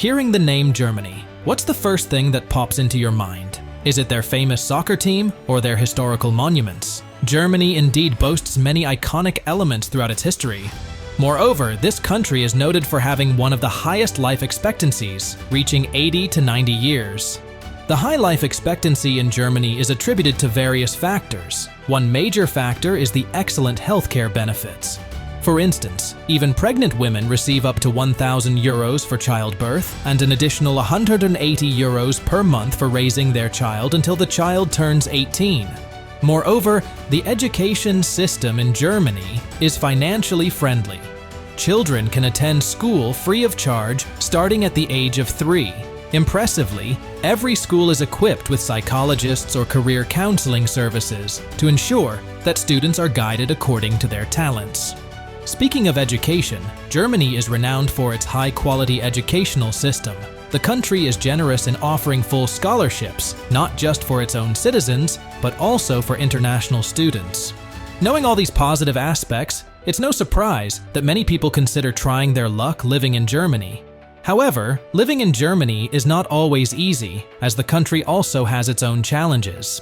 Hearing the name Germany, what's the first thing that pops into your mind? Is it their famous soccer team or their historical monuments? Germany indeed boasts many iconic elements throughout its history. Moreover, this country is noted for having one of the highest life expectancies, reaching 80 to 90 years. The high life expectancy in Germany is attributed to various factors. One major factor is the excellent healthcare benefits. For instance, even pregnant women receive up to 1,000 euros for childbirth and an additional 180 euros per month for raising their child until the child turns 18. Moreover, the education system in Germany is financially friendly. Children can attend school free of charge starting at the age of 3. Impressively, every school is equipped with psychologists or career counseling services to ensure that students are guided according to their talents. Speaking of education, Germany is renowned for its high-quality educational system. The country is generous in offering full scholarships, not just for its own citizens, but also for international students. Knowing all these positive aspects, it's no surprise that many people consider trying their luck living in Germany. However, living in Germany is not always easy, as the country also has its own challenges.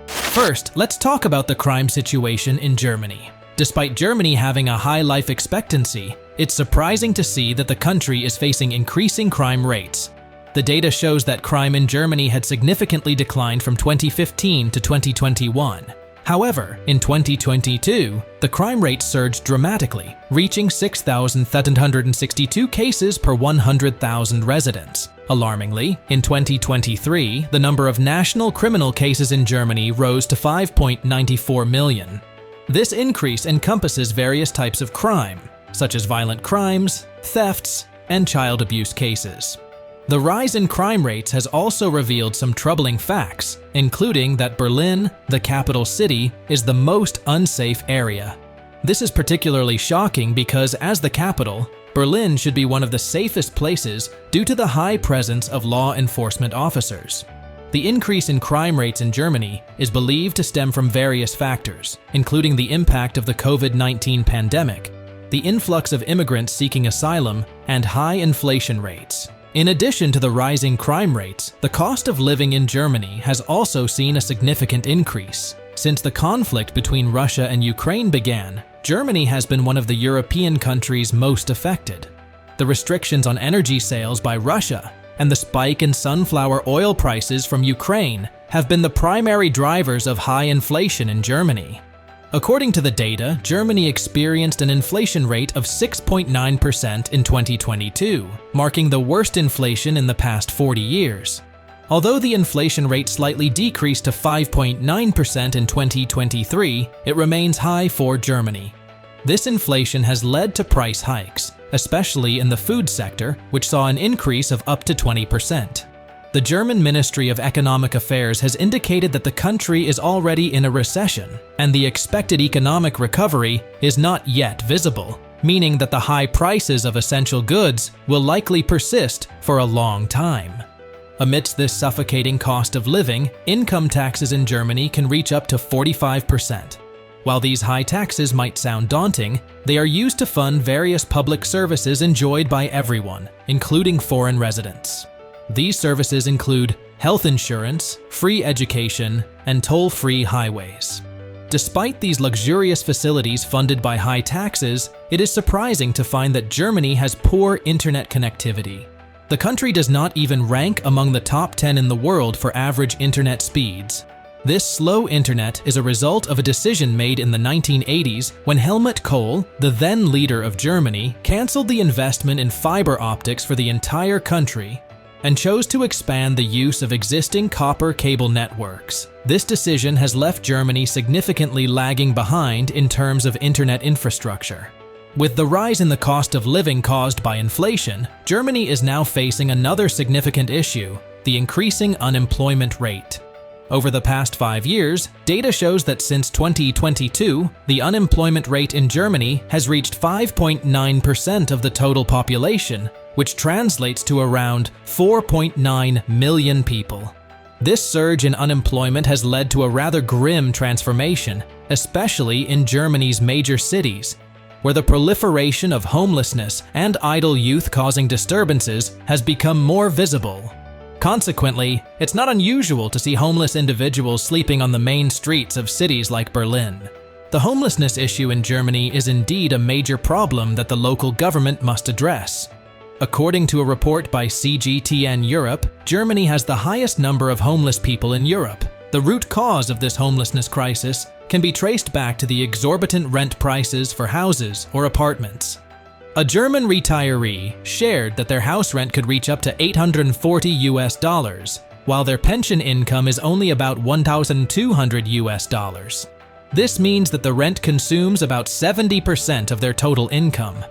First, let's talk about the crime situation in Germany. Despite Germany having a high life expectancy, it's surprising to see that the country is facing increasing crime rates. The data shows that crime in Germany had significantly declined from 2015 to 2021. However, in 2022, the crime rate surged dramatically, reaching 6,762 cases per 100,000 residents. Alarmingly, in 2023, the number of national criminal cases in Germany rose to 5.94 million. This increase encompasses various types of crime, such as violent crimes, thefts, and child abuse cases. The rise in crime rates has also revealed some troubling facts, including that Berlin, the capital city, is the most unsafe area. This is particularly shocking because, as the capital, Berlin should be one of the safest places due to the high presence of law enforcement officers. The increase in crime rates in Germany is believed to stem from various factors, including the impact of the COVID-19 pandemic, the influx of immigrants seeking asylum, and high inflation rates. In addition to the rising crime rates, the cost of living in Germany has also seen a significant increase. Since the conflict between Russia and Ukraine began, Germany has been one of the European countries most affected. The restrictions on energy sales by Russia and the spike in sunflower oil prices from Ukraine have been the primary drivers of high inflation in Germany. According to the data, Germany experienced an inflation rate of 6.9% in 2022, marking the worst inflation in the past 40 years. Although the inflation rate slightly decreased to 5.9% in 2023, it remains high for Germany. This inflation has led to price hikes, especially in the food sector, which saw an increase of up to 20%. The German Ministry of Economic Affairs has indicated that the country is already in a recession, and the expected economic recovery is not yet visible, meaning that the high prices of essential goods will likely persist for a long time. Amidst this suffocating cost of living, income taxes in Germany can reach up to 45%. While these high taxes might sound daunting, they are used to fund various public services enjoyed by everyone, including foreign residents. These services include health insurance, free education, and toll-free highways. Despite these luxurious facilities funded by high taxes, it is surprising to find that Germany has poor internet connectivity. The country does not even rank among the top 10 in the world for average internet speeds. This slow internet is a result of a decision made in the 1980s when Helmut Kohl, the then leader of Germany, canceled the investment in fiber optics for the entire country and chose to expand the use of existing copper cable networks. This decision has left Germany significantly lagging behind in terms of internet infrastructure. With the rise in the cost of living caused by inflation, Germany is now facing another significant issue: the increasing unemployment rate. Over the past 5 years, data shows that since 2022, the unemployment rate in Germany has reached 5.9% of the total population, which translates to around 4.9 million people. This surge in unemployment has led to a rather grim transformation, especially in Germany's major cities. where the proliferation of homelessness and idle youth causing disturbances has become more visible. Consequently, it's not unusual to see homeless individuals sleeping on the main streets of cities like Berlin. The homelessness issue in Germany is indeed a major problem that the local government must address. According to a report by CGTN Europe, Germany has the highest number of homeless people in Europe. The root cause of this homelessness crisis can be traced back to the exorbitant rent prices for houses or apartments. A German retiree shared that their house rent could reach up to $840, while their pension income is only about $1,200. This means that the rent consumes about 70% of their total income.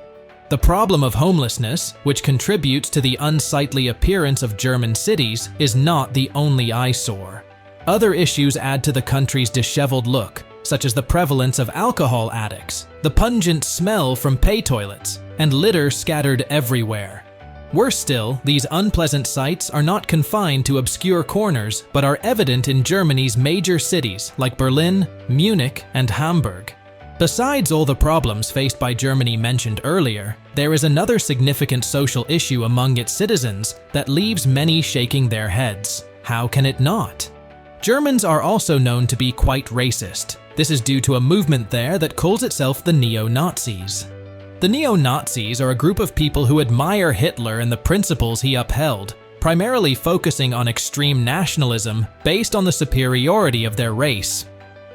The problem of homelessness, which contributes to the unsightly appearance of German cities, is not the only eyesore. Other issues add to the country's disheveled look, such as the prevalence of alcohol addicts, the pungent smell from pay toilets, and litter scattered everywhere. Worse still, these unpleasant sights are not confined to obscure corners, but are evident in Germany's major cities like Berlin, Munich, and Hamburg. Besides all the problems faced by Germany mentioned earlier, there is another significant social issue among its citizens that leaves many shaking their heads. How can it not? Germans are also known to be quite racist. This is due to a movement there that calls itself the neo-Nazis. The neo-Nazis are a group of people who admire Hitler and the principles he upheld, primarily focusing on extreme nationalism based on the superiority of their race.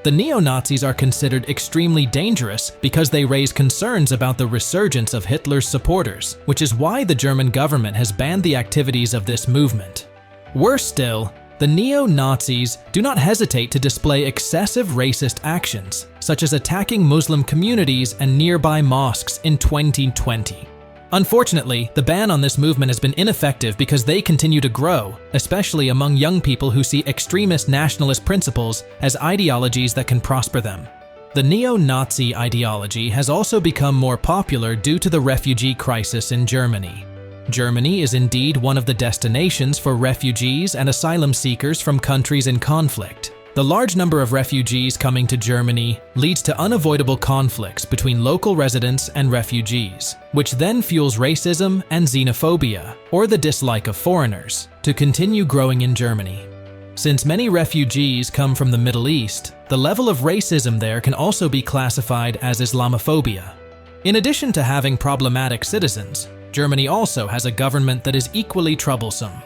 The neo-Nazis are considered extremely dangerous because they raise concerns about the resurgence of Hitler's supporters, which is why the German government has banned the activities of this movement. Worse still, the neo-Nazis do not hesitate to display excessive racist actions, such as attacking Muslim communities and nearby mosques in 2020. Unfortunately, the ban on this movement has been ineffective because they continue to grow, especially among young people who see extremist nationalist principles as ideologies that can prosper them. The neo-Nazi ideology has also become more popular due to the refugee crisis in Germany. Germany is indeed one of the destinations for refugees and asylum seekers from countries in conflict. The large number of refugees coming to Germany leads to unavoidable conflicts between local residents and refugees, which then fuels racism and xenophobia, or the dislike of foreigners, to continue growing in Germany. Since many refugees come from the Middle East, the level of racism there can also be classified as Islamophobia. In addition to having problematic citizens, Germany also has a government that is equally troublesome.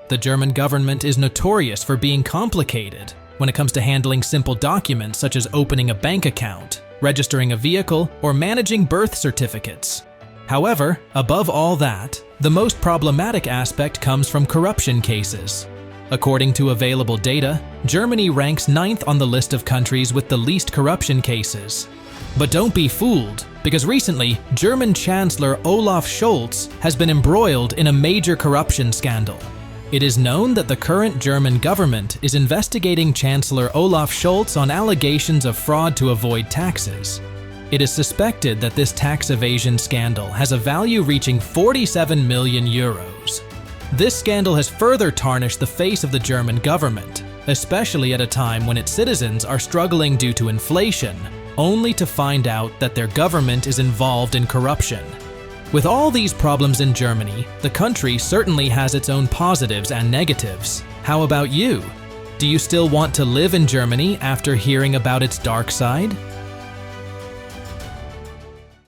The German government is notorious for being complicated when it comes to handling simple documents such as opening a bank account, registering a vehicle, or managing birth certificates. However, above all that, the most problematic aspect comes from corruption cases. According to available data, Germany ranks 9th on the list of countries with the least corruption cases. But don't be fooled, because recently, German Chancellor Olaf Scholz has been embroiled in a major corruption scandal. It is known that the current German government is investigating Chancellor Olaf Scholz on allegations of fraud to avoid taxes. It is suspected that this tax evasion scandal has a value reaching 47 million euros. This scandal has further tarnished the face of the German government, especially at a time when its citizens are struggling due to inflation, only to find out that their government is involved in corruption. With all these problems in Germany, the country certainly has its own positives and negatives. How about you? Do you still want to live in Germany after hearing about its dark side?